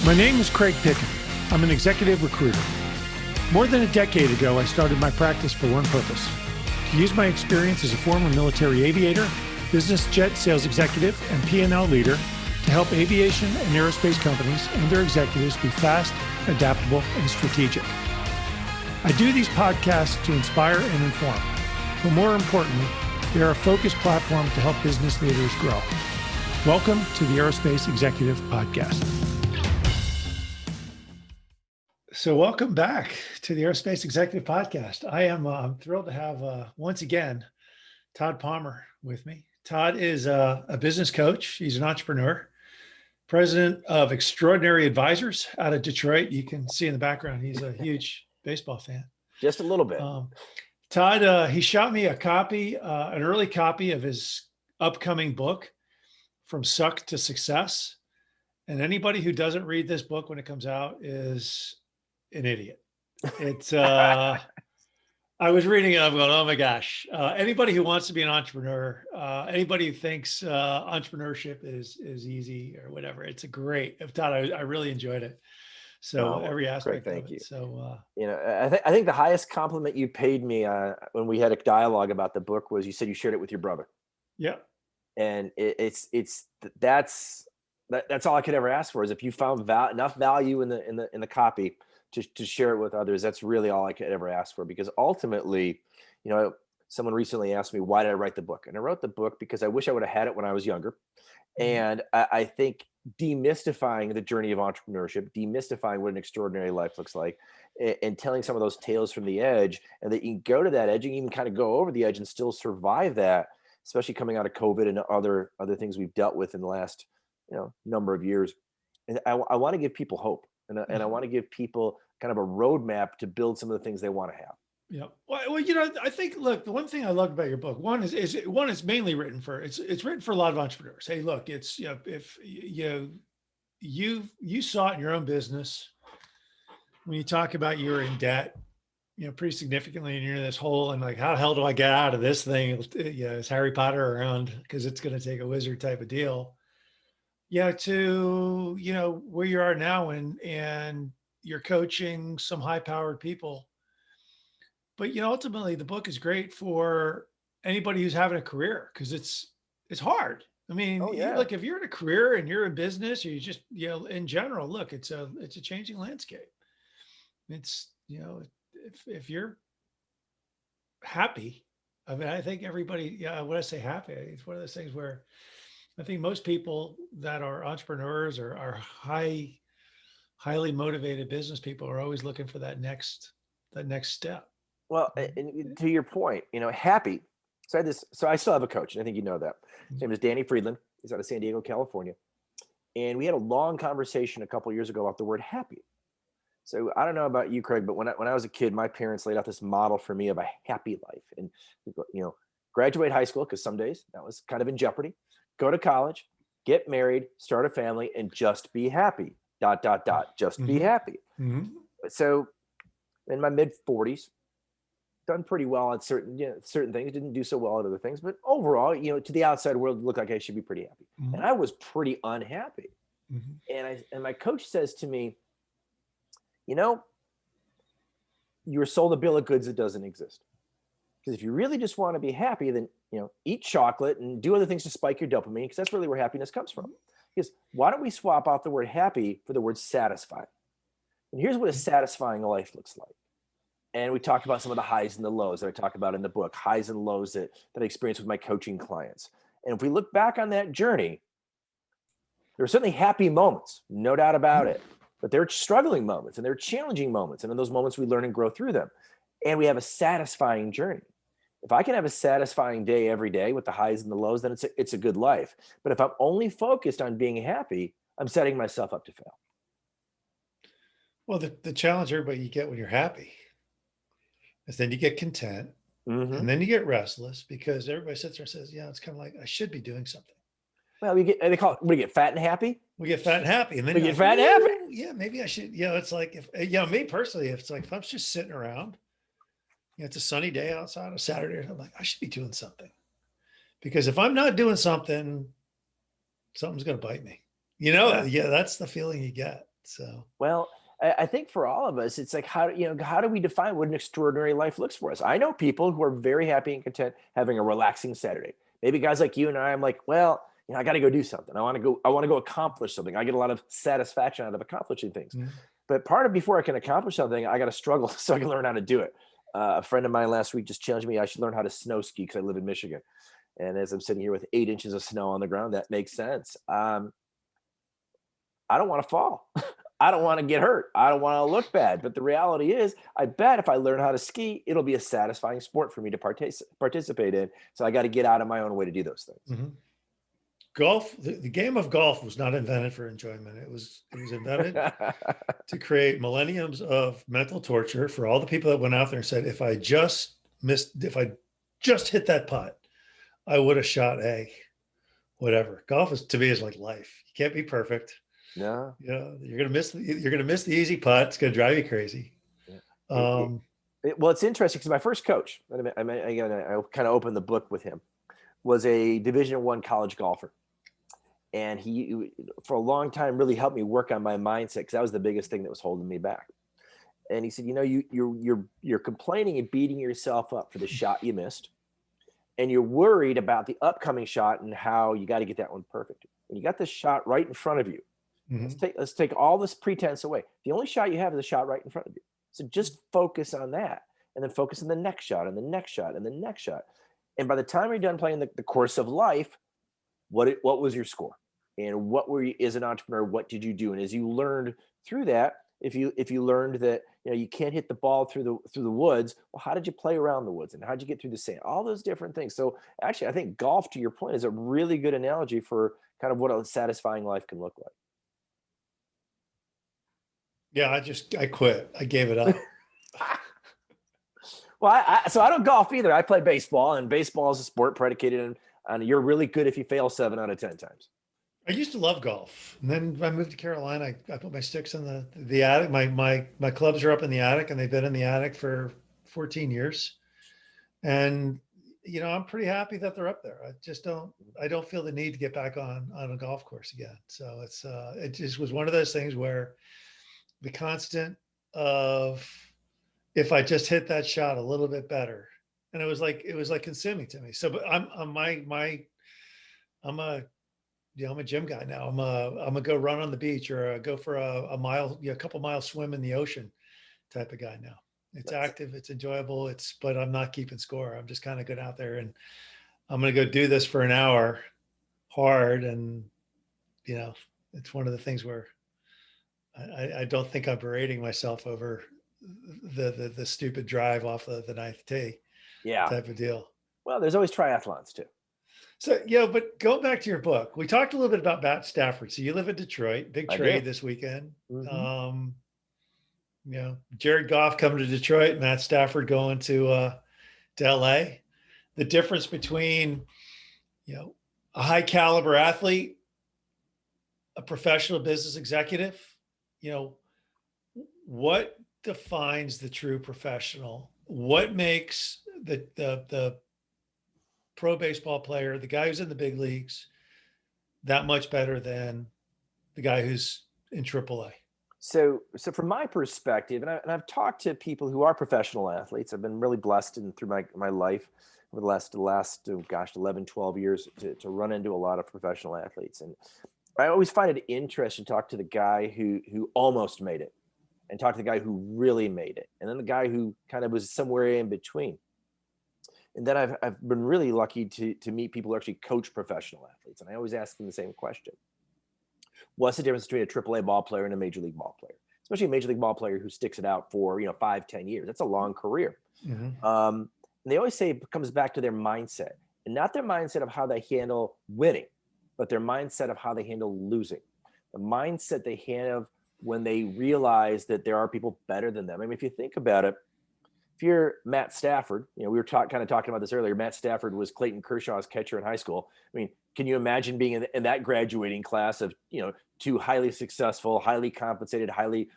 My name is Craig Picken. I'm an executive recruiter. More than a decade ago, I started my practice for one purpose: to use my experience as a former military aviator, business jet sales executive, and P&L leader to help aviation and aerospace companies and their executives be fast, adaptable, and strategic. I do these podcasts to inspire and inform, but more importantly, they are a focused platform to help business leaders grow. Welcome to the Aerospace Executive Podcast. So welcome back to the Aerospace Executive Podcast. I am thrilled to have, once again, Todd Palmer with me. Todd is a business coach. He's an entrepreneur, president of Extraordinary Advisors out of Detroit. You can see in the background, he's a huge baseball fan. Just a little bit. Todd, he shot me a copy, an early copy of his upcoming book, From Suck to Success. And anybody who doesn't read this book when it comes out is an idiot. It's, I was reading it, I'm going, oh my gosh. Anybody who wants to be an entrepreneur, anybody who thinks entrepreneurship is easy or whatever, it's a great, Todd, I really enjoyed it. So every aspect Thank of it. you. So, I think the highest compliment you paid me when we had a dialogue about the book was you said you shared it with your brother. Yeah. And that's all I could ever ask for is if you found enough value in the copy to share it with others. That's really all I could ever ask for, because ultimately, someone recently asked me, why did I write the book? And I wrote the book because I wish I would have had it when I was younger. And I think demystifying the journey of entrepreneurship, demystifying what an extraordinary life looks like, and telling some of those tales from the edge, and that you can go to that edge and even kind of go over the edge and still survive that, especially coming out of COVID and other things we've dealt with in the last number of years. And I want to give people hope, and I want to give people kind of a roadmap to build some of the things they want to have. Yeah. Well, I think, look, the one thing I loved about your book, one is it's mainly written for, it's written for a lot of entrepreneurs. Hey, look, it's, if you saw it in your own business, when you talk about you're in debt, pretty significantly, and you're in this hole, and like, how the hell do I get out of this thing? Is Harry Potter around? Because it's going to take a wizard type of deal. To, where you are now, and you're coaching some high-powered people. But, ultimately the book is great for anybody who's having a career, because it's hard. I mean, look, if you're in a career and you're in business, or you just, in general, look, it's a changing landscape. It's, if you're happy, I mean, I think everybody, when I say happy, it's one of those things where I think most people that are entrepreneurs or are highly motivated business people are always looking for that next step. Well, and to your point, happy. So I still have a coach, and I think you know that. His name is Danny Friedland. He's out of San Diego, California. And we had a long conversation a couple of years ago about the word happy. So I don't know about you, Craig, but when I was a kid, my parents laid out this model for me of a happy life. And, graduate high school, because some days that was kind of in jeopardy. Go to college, get married, start a family, and just be happy. ... Just be happy. Mm-hmm. So in my mid 40s, done pretty well at certain things, didn't do so well at other things, but overall, to the outside world, it looked like I should be pretty happy. Mm-hmm. And I was pretty unhappy. Mm-hmm. And my coach says to me, you were sold a bill of goods that doesn't exist. Because if you really just want to be happy, then, eat chocolate and do other things to spike your dopamine, because that's really where happiness comes from. Because why don't we swap out the word happy for the word satisfied? And here's what a satisfying life looks like. And we talked about some of the highs and the lows that I talk about in the book, highs and lows that I experience with my coaching clients. And if we look back on that journey, there are certainly happy moments, no doubt about it. But there are struggling moments, and there are challenging moments. And in those moments, we learn and grow through them. And we have a satisfying journey. If I can have a satisfying day every day with the highs and the lows, then it's a good life. But if I'm only focused on being happy, I'm setting myself up to fail. Well, the challenge everybody you get when you're happy is then you get content, and then you get restless, because everybody sits there and says, it's kind of like, I should be doing something. Well, we get fat and happy. We get fat and happy. And then we get fat and happy. Yeah, maybe I should. It's like, me personally, if it's like, if I'm just sitting around, it's a sunny day outside on Saturday, I'm like, I should be doing something. Because if I'm not doing something, something's going to bite me. That's the feeling you get. So, Well, I think for all of us, it's like, how do we define what an extraordinary life looks for us? I know people who are very happy and content having a relaxing Saturday. Maybe guys like you and I'm like, well, I got to go do something. I want to go accomplish something. I get a lot of satisfaction out of accomplishing things. mm, But part of before I can accomplish something, I got to struggle so I can learn how to do it. A friend of mine last week just challenged me. I should learn how to snow ski because I live in Michigan. And as I'm sitting here with 8 inches of snow on the ground, that makes sense. I don't want to fall. I don't want to get hurt. I don't want to look bad. But the reality is, I bet if I learn how to ski, it'll be a satisfying sport for me to participate in. So I got to get out of my own way to do those things. mhm. Golf, the game of golf was not invented for enjoyment. It was invented to create millenniums of mental torture for all the people that went out there and said, if I just hit that putt, I would have shot a whatever. Golf is, to me, is like life. You can't be perfect. No. You're gonna miss the easy putt. It's gonna drive you crazy. Yeah. Well, it's interesting because my first coach, I kind of opened the book with him, was a Division I college golfer. And he, for a long time, really helped me work on my mindset because that was the biggest thing that was holding me back. And he said, you're complaining and beating yourself up for the shot you missed, and you're worried about the upcoming shot and how you got to get that one perfect. When you got this shot right in front of you, let's take all this pretense away. The only shot you have is a shot right in front of you. So just focus on that, and then focus on the next shot, and the next shot, and the next shot. And by the time you're done playing the course of life, what was your score? And what were you as an entrepreneur? What did you do? And as you learned through that, if you learned that you can't hit the ball through the woods, well, how did you play around the woods, and how did you get through the sand? All those different things. So actually, I think golf, to your point, is a really good analogy for kind of what a satisfying life can look like. Yeah, I quit. I gave it up. Well, so I don't golf either. I play baseball, and baseball is a sport predicated on you're really good if you fail 7 out of 10 times. I used to love golf, and then I moved to Carolina. I put my sticks in the attic. My clubs are up in the attic, and they've been in the attic for 14 years. And I'm pretty happy that they're up there. I don't feel the need to get back on a golf course again. So it just was one of those things where the constant of, if I just hit that shot a little bit better, and it was like consuming to me. So, but I'm a gym guy now. I'm a go run on the beach, or go for a mile, a couple miles swim in the ocean type of guy now. It's active, it's enjoyable, but I'm not keeping score. I'm just kind of going out there, and I'm going to go do this for an hour hard. And, it's one of the things where I don't think I'm berating myself over the stupid drive off the ninth tee. Yeah. Type of deal. Well, there's always triathlons too. So, but going back to your book, we talked a little bit about Matt Stafford. So you live in Detroit, big trade this weekend. Mm-hmm. Jared Goff coming to Detroit, Matt Stafford going to LA. The difference between, a high caliber athlete, a professional business executive, what defines the true professional? What makes the pro baseball player, the guy who's in the big leagues, that much better than the guy who's in AAA? So from my perspective, and I've talked to people who are professional athletes. I've been really blessed through my life over the last 11, 12 years to run into a lot of professional athletes. And I always find it interesting to talk to the guy who almost made it, and talk to the guy who really made it, and then the guy who kind of was somewhere in between. And then I've been really lucky to meet people who actually coach professional athletes. And I always ask them the same question. What's the difference between a AAA ball player and a major league ball player? Especially a major league ball player who sticks it out for 5-10 years. That's a long career. Mm-hmm. And they always say it comes back to their mindset, and not their mindset of how they handle winning, but their mindset of how they handle losing. The mindset they have when they realize that there are people better than them. I mean, if you think about it, if you're Matt Stafford, we were kind of talking about this earlier. Matt Stafford was Clayton Kershaw's catcher in high school. I mean, can you imagine being in that graduating class of, two highly successful, highly compensated, highly,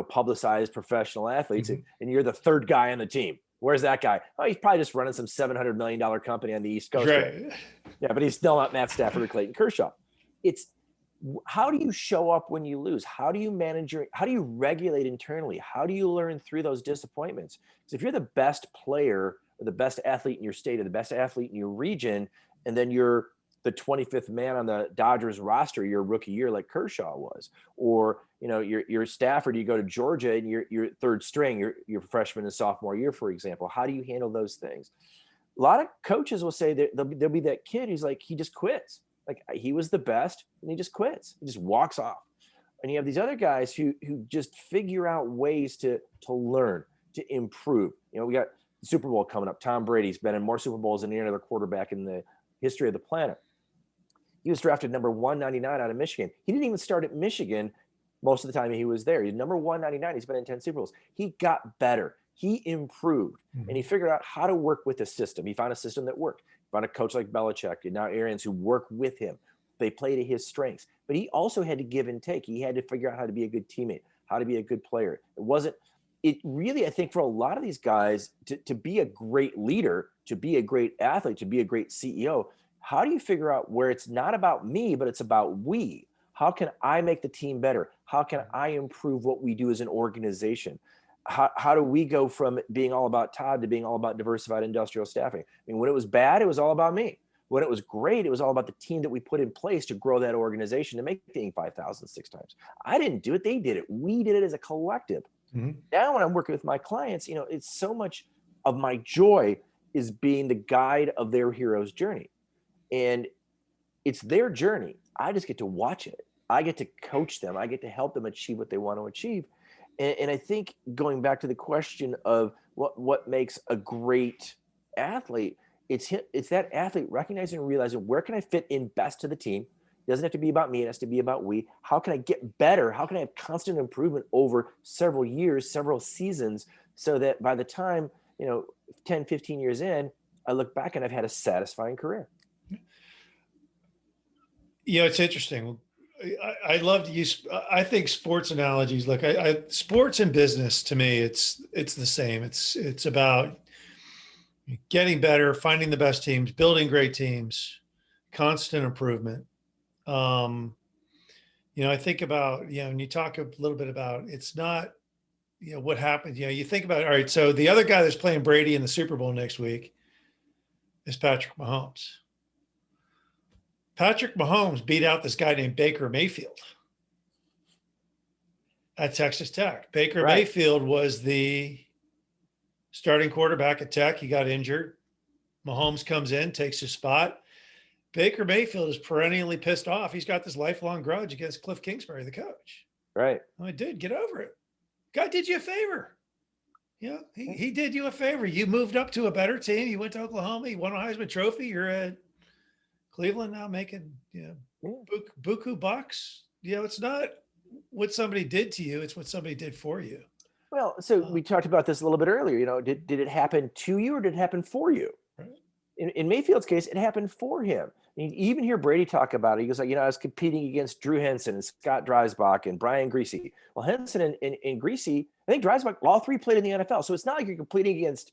publicized professional athletes, Mm-hmm. and you're the third guy on the team? Where's that guy? Oh, he's probably just running some $700 million company on the East Coast. Right. Yeah, but he's still not Matt Stafford or Clayton Kershaw. It's How do you show up when you lose? How do you how do you regulate internally? How do you learn through those disappointments? Because if you're the best player or the best athlete in your state or the best athlete in your region, and then you're the 25th man on the Dodgers roster your rookie year, like Kershaw was, or you're Stafford, you go to Georgia and you're third string, your freshman and sophomore year, for example. How do you handle those things? A lot of coaches will say that there'll be that kid who's like, he just quits. Like, he was the best and he just quits. He just walks off. And you have these other guys who just figure out ways to learn, to improve. We got the Super Bowl coming up. Tom Brady's been in more Super Bowls than any other quarterback in the history of the planet. He was drafted number 199 out of Michigan. He didn't even start at Michigan most of the time he was there. He's number 199. He's been in 10 Super Bowls. He got better. He improved, and he figured out how to work with the system. He found a system that worked. He found a coach like Belichick and now Arians who work with him. They play to his strengths, but he also had to give and take. He had to figure out how to be a good teammate, how to be a good player. It really, I think for a lot of these guys to be a great leader, to be a great athlete, to be a great CEO, how do you figure out where it's not about me, but it's about we? How can I make the team better? How can I improve what we do as an organization? How do we go from being all about Todd to being all about diversified industrial staffing? I mean, when it was bad, it was all about me. When it was great, it was all about the team that we put in place to grow that organization to make the Inc. 5,000 6 times. I didn't do it. They did it. We did it as a collective. Now when I'm working with my clients, it's so much of my joy is being the guide of their hero's journey. And it's their journey. I just get to watch it. I get to coach them. I get to help them achieve what they want to achieve. And I think going back to the question of what makes a great athlete, it's that athlete recognizing and realizing, where can I fit in best to the team? It doesn't have to be about me. It has to be about we. How can I get better? How can I have constant improvement over several years, several seasons, so that by the time, 10, 15 years in, I look back and I've had a satisfying career. It's interesting. I love to use, I think sports analogies, like sports and business, to me, it's the same. It's about getting better, finding the best teams, building great teams, constant improvement. I think about, and you talk a little bit about, it's not, what happens, you think about, all right, so the other guy that's playing Brady in the Super Bowl next week is Patrick Mahomes. Patrick Mahomes beat out this guy named Baker Mayfield at Texas Tech. Baker Mayfield was the starting quarterback at Tech. He got injured. Mahomes comes in, takes his spot. Baker Mayfield is perennially pissed off. He's got this lifelong grudge against Cliff Kingsbury, the coach. Right. I did. Get over it. Guy did you a favor. He did you a favor. You moved up to a better team. You went to Oklahoma. You won a Heisman Trophy. You're at Cleveland now making, buku bucks. It's not what somebody did to you. It's what somebody did for you. Well, so we talked about this a little bit earlier. Did it happen to you or did it happen for you? Right. In Mayfield's case, it happened for him. You even hear Brady talk about it. He goes like, I was competing against Drew Henson and Scott Dreisbach and Brian Griese. Well, Henson and Griese, I think Dreisbach, all three played in the NFL. So it's not like you're competing against,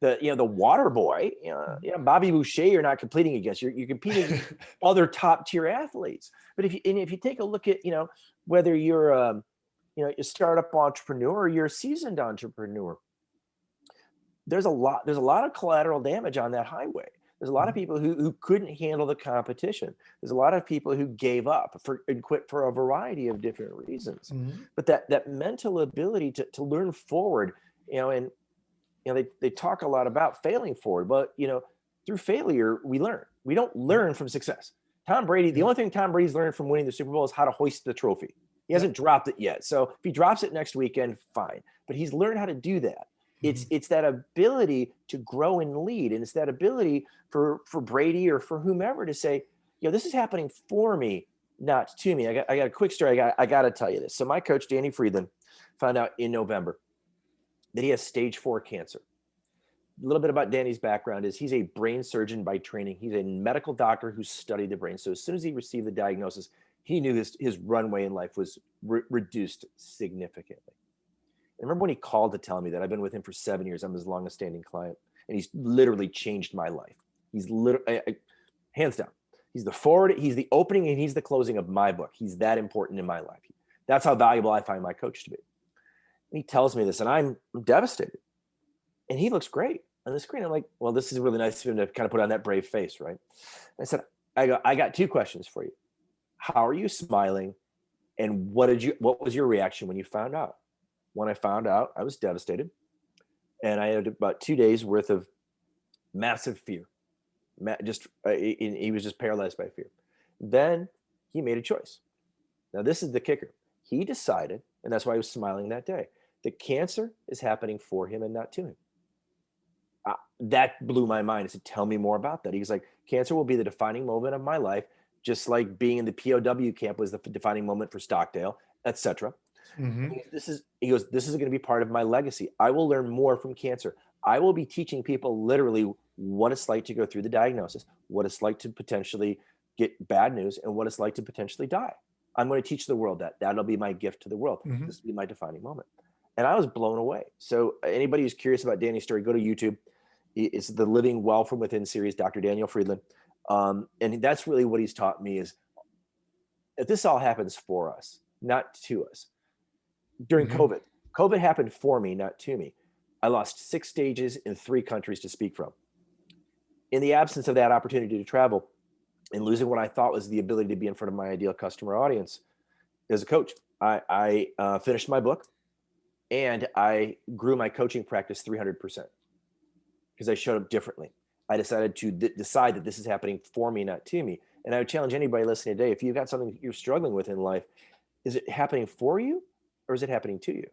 the water boy, Bobby Boucher, you're not competing against. You're competing against other top tier athletes. But if you take a look at, whether you're a startup entrepreneur or you're a seasoned entrepreneur, there's a lot of collateral damage on that highway. There's a lot of people who couldn't handle the competition. There's a lot of people who gave up and quit for a variety of different reasons. But that mental ability to learn forward, they talk a lot about failing forward, but through failure we learn. We don't learn from success. Tom Brady, the only thing Tom Brady's learned from winning the Super Bowl is how to hoist the trophy. He hasn't dropped it yet. So if he drops it next weekend, fine. But he's learned how to do that. It's that ability to grow and lead. And it's that ability for Brady or for whomever to say, this is happening for me, not to me. I got a quick story. I got to tell you this. So my coach, Danny Friedland, found out in November that he has stage 4 cancer. A little bit about Danny's background is he's a brain surgeon by training. He's a medical doctor who studied the brain. So as soon as he received the diagnosis, he knew his runway in life was reduced significantly. I remember when he called to tell me that. I've been with him for 7 years. I'm his longest standing client, and he's literally changed my life. He's literally, hands down. He's the forward, he's the opening, and he's the closing of my book. He's that important in my life. That's how valuable I find my coach to be. And he tells me this, and I'm devastated. And he looks great on the screen. I'm like, well, this is really nice of him to kind of put on that brave face, right? And I said, I got two questions for you. How are you smiling? And what was your reaction when you found out? When I found out, I was devastated. And I had about 2 days worth of massive fear. He was just paralyzed by fear. Then he made a choice. Now, this is the kicker. He decided, and that's why he was smiling that day, that cancer is happening for him and not to him. That blew my mind. I said, tell me more about that. He's like, cancer will be the defining moment of my life, just like being in the POW camp was the defining moment for Stockdale, etc. Mm-hmm. He goes, this is going to be part of my legacy. I will learn more from cancer. I will be teaching people literally what it's like to go through the diagnosis, what it's like to potentially get bad news, and what it's like to potentially die. I'm going to teach the world that. That'll be my gift to the world. Mm-hmm. This will be my defining moment. And I was blown away. So anybody who's curious about Danny's story, go to YouTube. It's the Living Well from Within series, Dr. Daniel Friedland. And that's really what he's taught me is if this all happens for us, not to us. During COVID happened for me, not to me. I lost 6 stages in 3 countries to speak from. In the absence of that opportunity to travel and losing what I thought was the ability to be in front of my ideal customer audience as a coach, I finished my book and I grew my coaching practice 300% because I showed up differently. I decided to decide that this is happening for me, not to me. And I would challenge anybody listening today, if you've got something you're struggling with in life, is it happening for you or is it happening to you?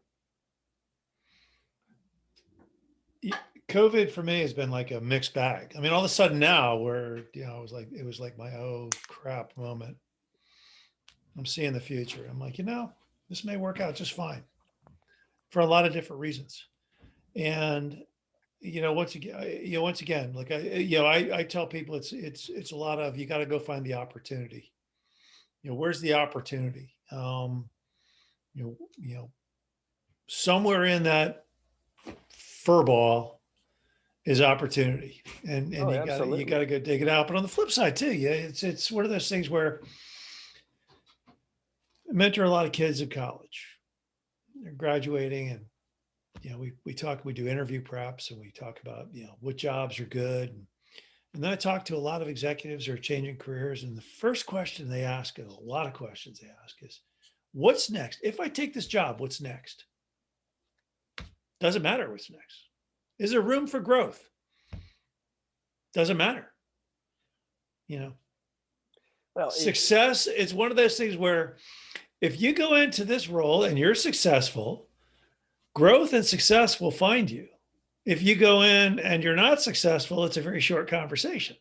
COVID for me has been like a mixed bag. I mean, all of a sudden now where, it was like my, oh crap moment. I'm seeing the future. I'm like, this may work out just fine for a lot of different reasons. And, once again, like I tell people it's a lot of, you got to go find the opportunity. Where's the opportunity? Somewhere in that fur ball is opportunity, and you got to go dig it out. But on the flip side too, it's one of those things where I mentor a lot of kids in college. They're graduating, and we do interview preps, and we talk about what jobs are good, and then I talk to a lot of executives who are changing careers, and the first question they ask, and a lot of questions they ask, is, "What's next? If I take this job, what's next?" Doesn't matter what's next. Is there room for growth? Doesn't matter. Well, success is one of those things where if you go into this role and you're successful, growth and success will find you. If you go in and you're not successful, it's a very short conversation.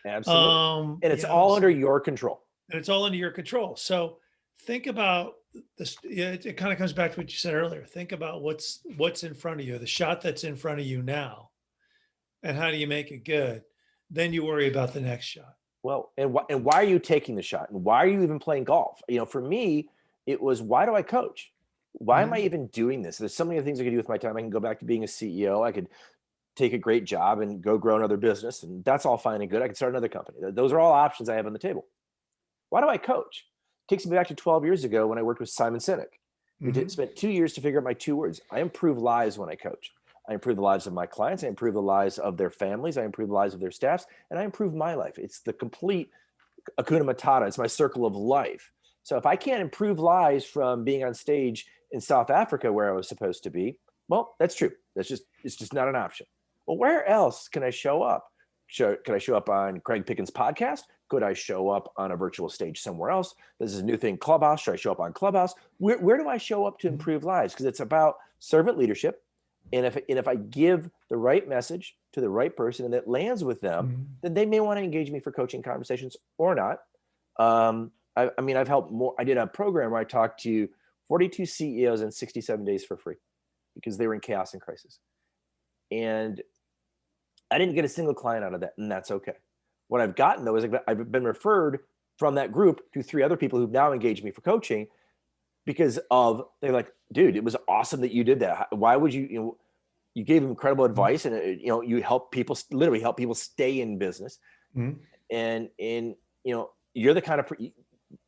Absolutely. And it's all under your control. And it's all under your control. So think about this. It kind of comes back to what you said earlier. Think about what's in front of you, the shot that's in front of you now, and how do you make it good? Then you worry about the next shot. Well, and why are you taking the shot? And why are you even playing golf? For me, it was, why do I coach? Why am I even doing this? There's so many things I could do with my time. I can go back to being a CEO. I could take a great job and go grow another business. And that's all fine and good. I could start another company. Those are all options I have on the table. Why do I coach? It takes me back to 12 years ago when I worked with Simon Sinek. We spent 2 years to figure out my 2 words. I improve lives when I coach. I improve the lives of my clients. I improve the lives of their families. I improve the lives of their staffs. And I improve my life. It's the complete Hakuna Matata. It's my circle of life. So if I can't improve lives from being on stage in South Africa where I was supposed to be, well, that's true. It's just not an option. Well, where else can I show up? Can I show up on Craig Pickens' podcast? Could I show up on a virtual stage somewhere else? This is a new thing, Clubhouse. Should I show up on Clubhouse? Where do I show up to improve lives? Because it's about servant leadership. And if I give the right message to the right person and it lands with them, then they may want to engage me for coaching conversations or not. I've helped more. I did a program where I talked to 42 CEOs in 67 days for free because they were in chaos and crisis. And I didn't get a single client out of that, and that's okay. What I've gotten, though, is I've been referred from that group to 3 other people who've now engaged me for coaching because they're like, dude, it was awesome that you did that. Why would you gave them incredible advice, and you help people, literally help people stay in business. And you're the kind of,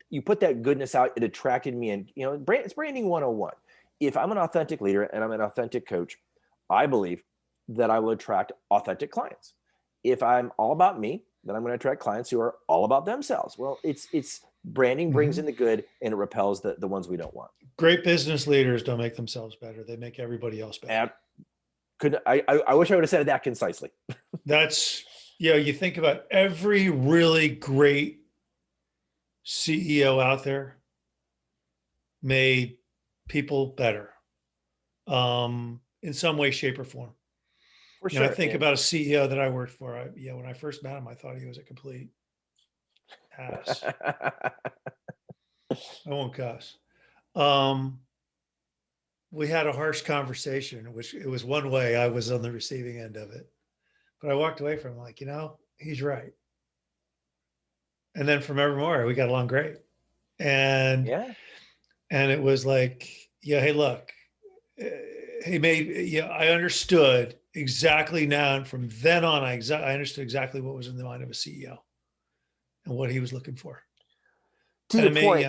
you put that goodness out, it attracted me. And, it's branding 101. If I'm an authentic leader and I'm an authentic coach, I believe that I will attract authentic clients. If I'm all about me, then I'm going to attract clients who are all about themselves. Well, it's branding brings in the good and it repels the ones we don't want. Great business leaders don't make themselves better. They make everybody else better. I wish I would have said it that concisely. That's, you think about every really great CEO out there made people better in some way, shape, or form. For sure. I think about a CEO that I worked for. When I first met him, I thought he was a complete ass. I won't cuss. We had a harsh conversation, which it was one way. I was on the receiving end of it, but I walked away from him like, he's right. And then from evermore, we got along great. And it was like, hey, look, I understood exactly now. And from then on, I understood exactly what was in the mind of a CEO and what he was looking for. To your point,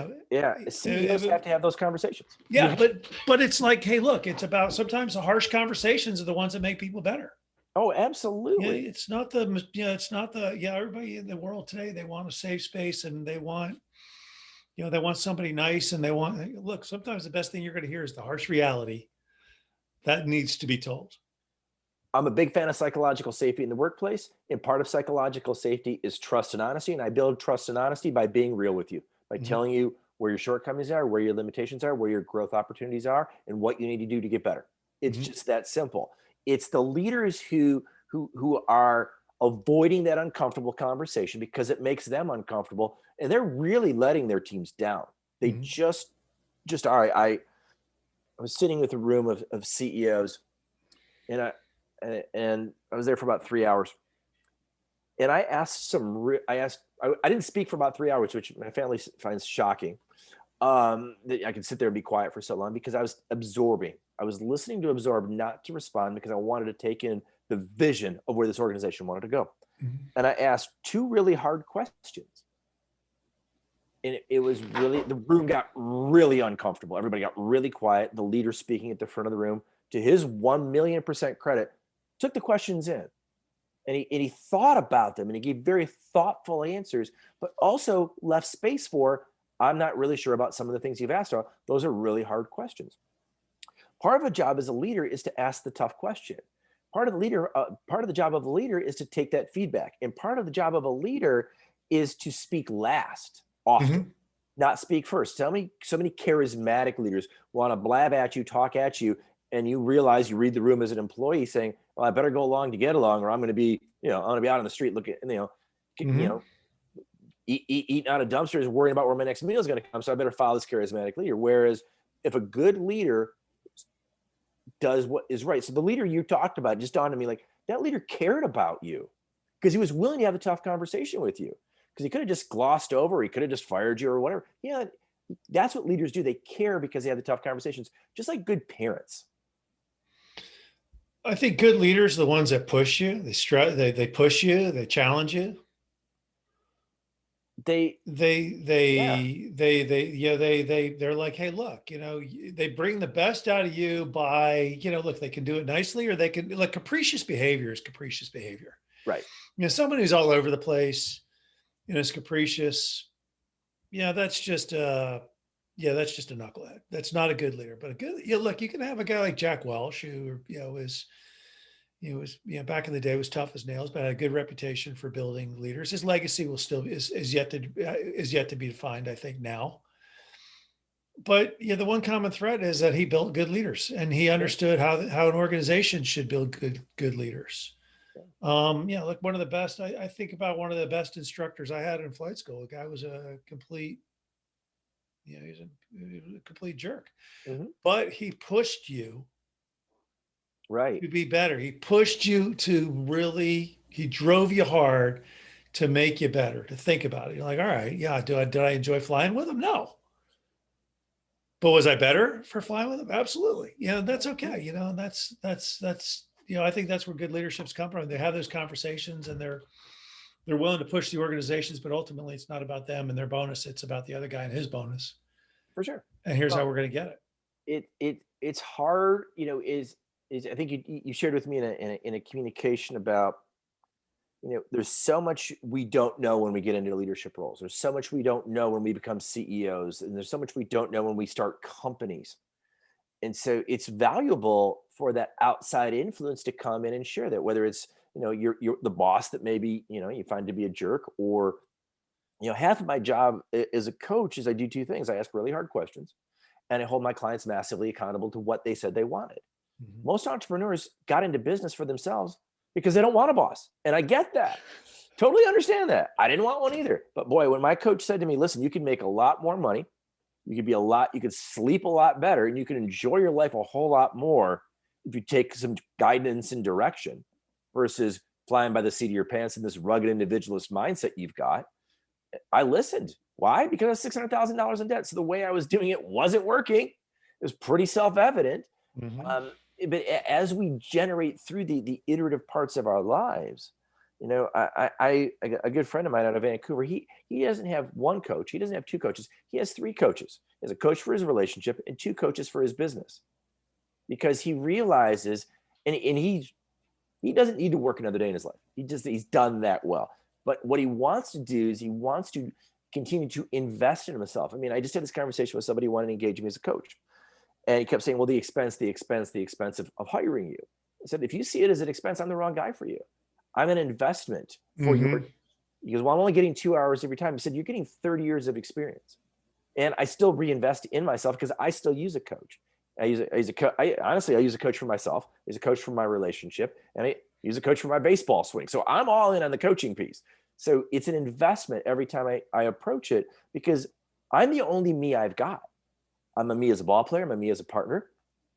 CEOs have to have those conversations. Yeah, but it's like, hey, look, it's about sometimes the harsh conversations are the ones that make people better. Oh, absolutely. It's not everybody in the world today, they want a safe space and they want, they want somebody nice and look, sometimes the best thing you're going to hear is the harsh reality that needs to be told. I'm a big fan of psychological safety in the workplace. And part of psychological safety is trust and honesty. And I build trust and honesty by being real with you, by telling you where your shortcomings are, where your limitations are, where your growth opportunities are, and what you need to do to get better. It's just that simple. It's the leaders who are avoiding that uncomfortable conversation because it makes them uncomfortable, and they're really letting their teams down. They just all right. I was sitting with a room of CEOs, and I was there for about 3 hours, and I asked I didn't speak for about 3 hours, which my family finds shocking. That I could sit there and be quiet for so long because I was absorbing. I was listening to absorb, not to respond, because I wanted to take in the vision of where this organization wanted to go. And I asked two really hard questions. And it was really, the room got really uncomfortable. Everybody got really quiet. The leader speaking at the front of the room, to his 1,000,000% credit, took the questions in. And he thought about them and he gave very thoughtful answers, but also left space for, I'm not really sure about some of the things you've asked about. Those are really hard questions. Part of a job as a leader is to ask the tough question. Part of the job of a leader is to take that feedback. And part of the job of a leader is to speak last, often, not speak first. Tell me, so many charismatic leaders want to blab at you, talk at you, and you realize you read the room as an employee saying, well, I better go along to get along, or I'm going to be, I'm going to be out on the street looking, eating out of dumpsters, worrying about where my next meal is going to come. So I better follow this charismatic leader. Whereas if a good leader does what is right. So the leader you talked about, just dawned on me, like, that leader cared about you because he was willing to have a tough conversation with you, because he could have just glossed over, he could have just fired you or whatever. Yeah. That's what leaders do. They care because they have the tough conversations, just like good parents. I think good leaders are the ones that push you. They push you. They challenge you. They're like, hey, look, they bring the best out of you by, look, they can do it nicely, or they can, like, capricious behavior is capricious behavior. Right. Someone who's all over the place, is capricious. That's just a knucklehead. That's not a good leader. But a good, look, you can have a guy like Jack Welch who, was back in the day was tough as nails, but had a good reputation for building leaders. His legacy will still is yet to be defined, I think, now. But the one common thread is that he built good leaders, and he understood how an organization should build good leaders. Look, one of the best, I think about one of the best instructors I had in flight school. The guy was a complete, he's a complete jerk, but he pushed you to be better. He pushed you to he drove you hard to make you better, to think about it. You're like, all right, did I enjoy flying with him? No. But was I better for flying with him? Absolutely. That's okay. That's I think that's where good leaderships come from. They have those conversations, and they're they're willing to push the organizations, but ultimately it's not about them and their bonus. It's about the other guy and his bonus. For sure. And here's Well, how we're going to get it. It's hard, is I think you shared with me in a communication about, there's so much we don't know when we get into leadership roles. There's so much we don't know when we become CEOs, and there's so much we don't know when we start companies. And so it's valuable for that outside influence to come in and share that, whether it's, you're the boss that maybe, you find to be a jerk, or, half of my job as a coach is I do two things. I ask really hard questions, and I hold my clients massively accountable to what they said they wanted. Mhm. Most entrepreneurs got into business for themselves because they don't want a boss. And I get that. Totally understand that. I didn't want one either. But boy, when my coach said to me, listen, you can make a lot more money, you could sleep a lot better, and you can enjoy your life a whole lot more if you take some guidance and direction versus flying by the seat of your pants in this rugged individualist mindset you've got. I listened. Why? Because I was $600,000 in debt. So the way I was doing it wasn't working. It was pretty self-evident. Mhm. But as we generate through the iterative parts of our lives, a good friend of mine out of Vancouver, he doesn't have one coach. He doesn't have two coaches. He has three coaches. He has a coach for his relationship and two coaches for his business, because he realizes, and he doesn't need to work another day in his life. He's done that well. But what he wants to do is he wants to continue to invest in himself. I mean, I just had this conversation with somebody who wanted to engage me as a coach. And he kept saying, well, the expense of hiring you. I said, if you see it as an expense, I'm the wrong guy for you. I'm an investment for Mhm. He goes, well, I'm only getting 2 hours every time. He said, you're getting 30 years of experience. And I still reinvest in myself because I still use a coach. I use a coach for myself. I use a coach for my relationship, and I use a coach for my baseball swing. So I'm all in on the coaching piece. So it's an investment every time I approach it, because I'm the only me I've got. I'm a me as a ball player, I'm a me as a partner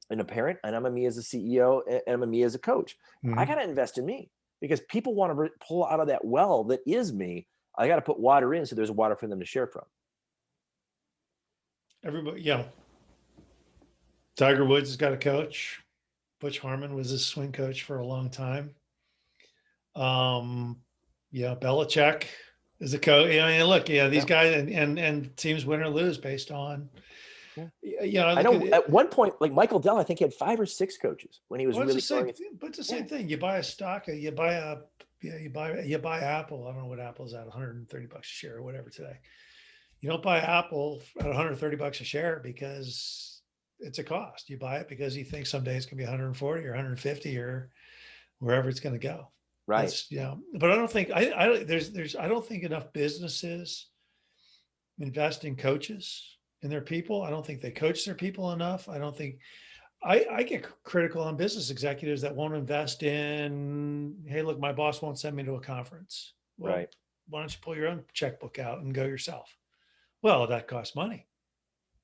and a parent, and I'm a me as a CEO, and I'm a me as a coach. I Mhm. got to invest in me, because people want to pull out of that well that is me. I got to put water in so there's water for them to share from. Everybody, Tiger Woods has got a coach. Butch Harmon was his swing coach for a long time. Belichick is a coach. Look, these Yeah. guys and teams win or lose based on. Yeah. I I look at know it. at one point, like Michael Dell, I think he had 5 or 6 coaches when he was Well, it's the really same. growing. But it's the Yeah. same thing. You buy a stock. You buy Apple. I don't know what Apple's at, $130 a share or whatever today. You don't buy Apple at $130 a share because it's a cost. You buy it because you think someday it's going to be 140 or 150 or wherever it's going to go. Right. That's But I don't think I don't think enough businesses invest in coaches and their people. I don't think they coach their people enough. I don't think I get critical on business executives that won't invest in, hey, look, my boss won't send me to a conference. Well, Right. why don't you pull your own checkbook out and go yourself? Well, that costs money.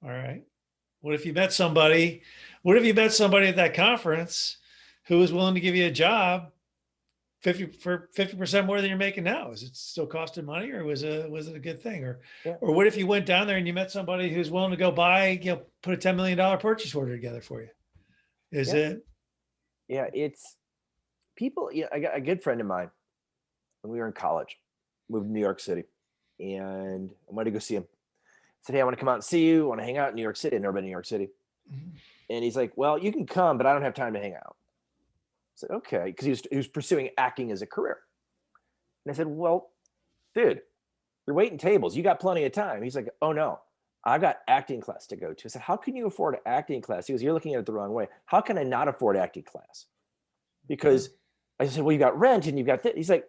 All right. What if you met somebody? What if you met somebody at that conference who was willing to give you a job 50% more than you're making now? Is it still costing money, or was it a good thing? Yeah. Or what if you went down there and you met somebody who's willing to go buy, put a $10 million purchase order together for you? Is Yeah. it? Yeah. It's people. Yeah. I got a good friend of mine when we were in college, moved to New York City, and I wanted to go see him. I said, hey, I want to come out and see you. I want to hang out in New York City. I've never been to New York City. Mhm. And he's like, well, you can come, but I don't have time to hang out. I said, okay. Because he was pursuing acting as a career. And I said, well, dude, you're waiting tables. You got plenty of time. He's like, oh, no, I've got acting class to go to. I said, how can you afford an acting class? He goes, you're looking at it the wrong way. How can I not afford acting class? Because I said, well, you got rent and you've got this. He's like,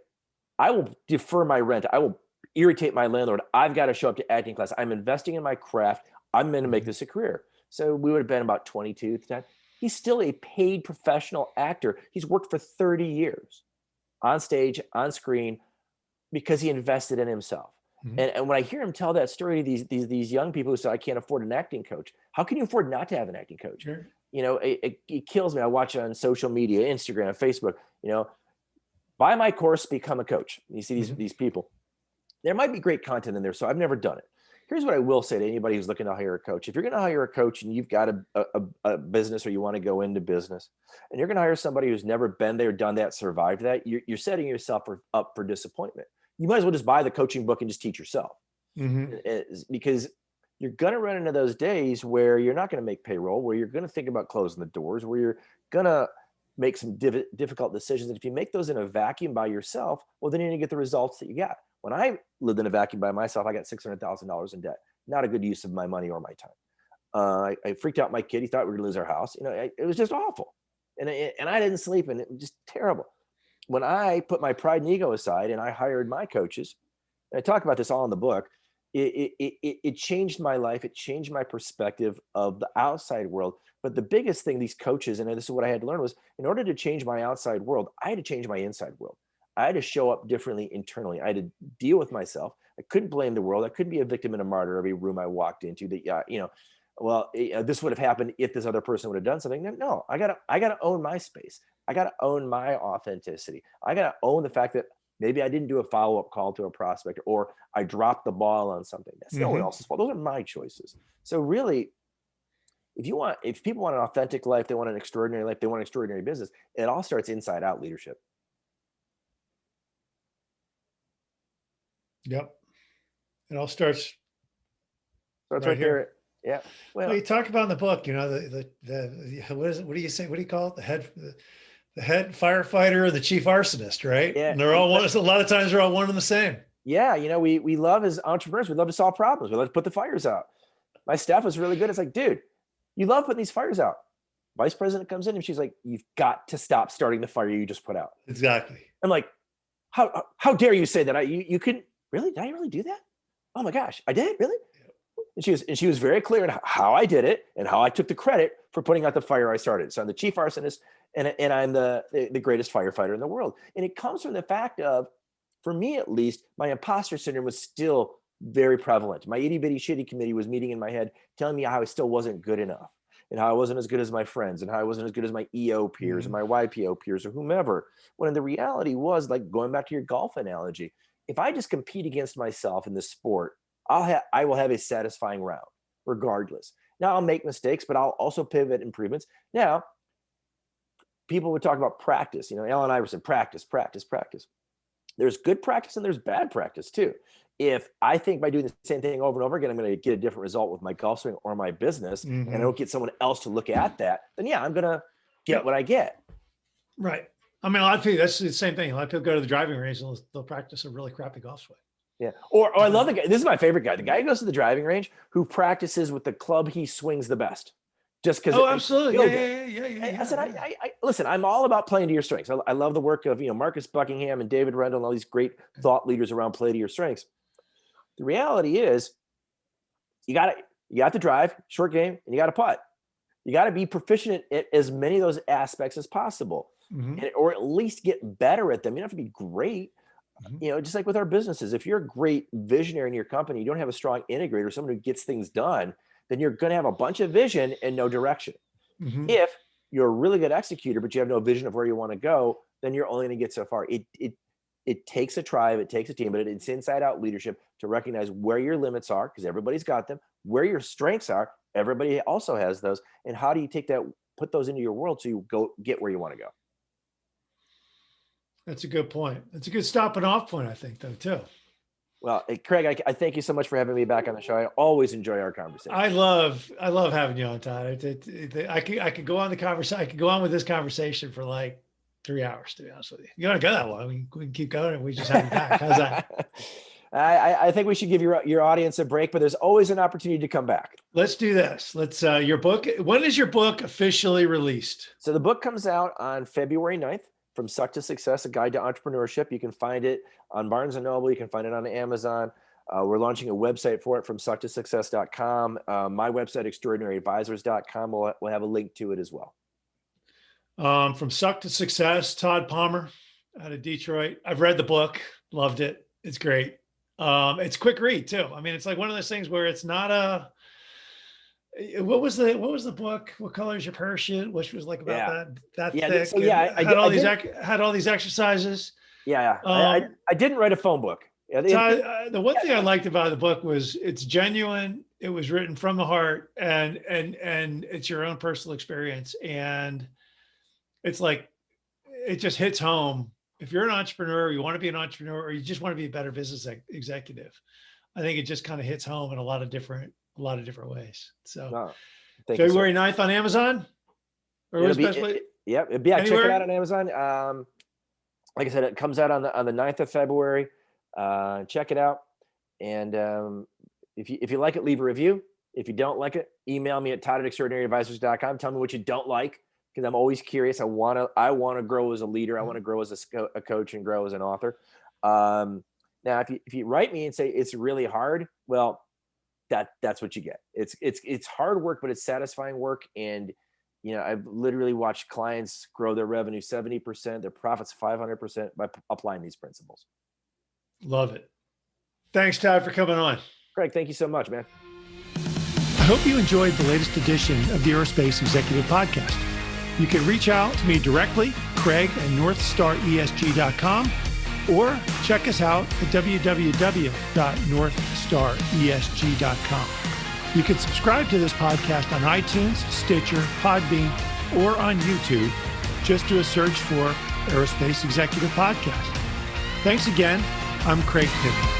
I will defer my rent. I will irritate my landlord. I've got to show up to acting class. I'm investing in my craft. I'm going to make this a career. So we would have been about 22 at the time. He's still a paid professional actor. He's worked for 30 years on stage, on screen, because he invested in himself. Mhm. And when I hear him tell that story to these young people who say, I can't afford an acting coach, how can you afford not to have an acting coach? Sure. It kills me. I watch it on social media, Instagram, Facebook, buy my course, become a coach. You see these people. There might be great content in there, so I've never done it. Here's what I will say to anybody who's looking to hire a coach. If you're going to hire a coach and you've got a business, or you want to go into business, and you're going to hire somebody who's never been there, done that, survived that, you're setting yourself up for disappointment, you might as well just buy the coaching book and just teach yourself. Because you're going to run into those days where you're not going to make payroll, where you're going to think about closing the doors, where you're going to make some difficult decisions. And if you make those in a vacuum by yourself, well, then you're going to get the results that you got. When I lived in a vacuum by myself, I got $600,000 in debt. Not a good use of my money or my time. I freaked out my kid. He thought we were going to lose our house. It was just awful. And I didn't sleep, and it was just terrible. When I put my pride and ego aside and I hired my coaches, and I talk about this all in the book, it changed my life. It changed my perspective of the outside world. But the biggest thing, these coaches, and this is what I had to learn, was in order to change my outside world, I had to change my inside world. I had to show up differently internally. I had to deal with myself. I couldn't blame the world. I couldn't be a victim and a martyr every room I walked into that, this would have happened if this other person would have done something. No, I gotta own my space. I gotta own my authenticity. I gotta own the fact that maybe I didn't do a follow-up call to a prospect, or I dropped the ball on something. That's no one else's fault. Those are my choices. So really, if people want an authentic life, they want an extraordinary life, they want an extraordinary business, it all starts inside out leadership. Yep. It all starts right here. Yeah. Well, you talk about in the book, the what is it? What do you say? What do you call it? The head firefighter or the chief arsonist, right? Yeah. And they're all one. A lot of times they're all one and the same. Yeah. We love, as entrepreneurs, we love to solve problems. We love to put the fires out. My staff was really good. It's like, dude, you love putting these fires out. Vice president comes in and she's like, you've got to stop starting the fire you just put out. Exactly. I'm like, how dare you say that? You couldn't really? Did I really do that? Oh my gosh, I did, really? And she was very clear on how I did it and how I took the credit for putting out the fire I started. So I'm the chief arsonist, and I'm the greatest firefighter in the world. And it comes from the fact of, for me at least, my imposter syndrome was still very prevalent. My itty bitty shitty committee was meeting in my head, telling me how I still wasn't good enough, and how I wasn't as good as my friends, and how I wasn't as good as my EO peers and my YPO peers or whomever. When the reality was, like, going back to your golf analogy, if I just compete against myself in this sport, I will have a satisfying round regardless. Now, I'll make mistakes, but I'll also pivot improvements. Now, people would talk about practice. Allen Iverson, practice. There's good practice and there's bad practice too. If I think by doing the same thing over and over again, I'm going to get a different result with my golf swing or my business, and I don't get someone else to look at that, then yeah, I'm going to get what I get. Right. I mean, a lot of people, that's the same thing. A lot of people go to the driving range and they'll practice a really crappy golf swing. Yeah. Or I love the guy. This is my favorite guy. The guy who goes to the driving range who practices with the club he swings the best. Just because. Oh, absolutely. Yeah. I said, I listen, I'm all about playing to your strengths. I love the work of, Marcus Buckingham and David Rendell and all these great thought leaders around play to your strengths. The reality is you got to drive, short game, and you got to putt. You got to be proficient at as many of those aspects as possible, or at least get better at them. You don't have to be great. Just like with our businesses, if you're a great visionary in your company, you don't have a strong integrator, someone who gets things done, then you're going to have a bunch of vision and no direction. If you're a really good executor, but you have no vision of where you want to go, then you're only going to get so far. It takes a tribe, it takes a team, but it's inside out leadership to recognize where your limits are, because everybody's got them, where your strengths are, everybody also has those, and how do you take that, put those into your world so you go get where you want to go. That's a good point. That's a good stopping off point, I think, though, too. Well, Craig, I thank you so much for having me back on the show. I always enjoy our conversation. I love having you on, Todd. I could go on the conversation. I could go on with this conversation for like 3 hours, to be honest with you. You want to go that long? We can keep going, and we just have you back. How's that? I think we should give your audience a break, but there's always an opportunity to come back. Let's do this. Let's your book. When is your book officially released? So the book comes out on February 9th. From Suck to Success, a guide to entrepreneurship. You can find it on Barnes & Noble. You can find it on Amazon. We're launching a website for it from sucktosuccess.com. My website, extraordinaryadvisors.com. We'll have a link to it as well. From Suck to Success, Todd Palmer out of Detroit. I've read the book, loved it. It's great. It's a quick read too. I mean, it's like one of those things where it's not what was the book? What color is your parachute? Which was like about that thick. Had all these exercises. Yeah. I didn't write a phone book. The one thing I liked about the book was it's genuine. It was written from the heart, and it's your own personal experience, and it's like it just hits home if you're an entrepreneur, you want to be an entrepreneur, or you just want to be a better business executive, I think it just kind of hits home in a lot of different ways. So No, thank you, sir. February 9th on Amazon. Or It'll where's be, best place? yeah, check it Anywhere? out on Amazon. Like I said, it comes out on the 9th of February. Check it out. And if you like it, leave a review. If you don't like it, email me at todd@extraordinaryadvisors.com. Tell me what you don't like, because I'm always curious. I want to grow as a leader. I want to grow as a coach and grow as an author. Now, if you write me and say it's really hard, well, that's what you get. It's hard work, but it's satisfying work. And I've literally watched clients grow their revenue 70%, their profits 500% by applying these principles. Love it. Thanks, Todd, for coming on. Craig, thank you so much, man. I hope you enjoyed the latest edition of the Aerospace Executive Podcast. You can reach out to me directly, Craig at northstaresg.com, or check us out at www.northstaresg.com. You can subscribe to this podcast on iTunes, Stitcher, Podbean, or on YouTube. Just do a search for Aerospace Executive Podcast. Thanks again. I'm Craig Piven.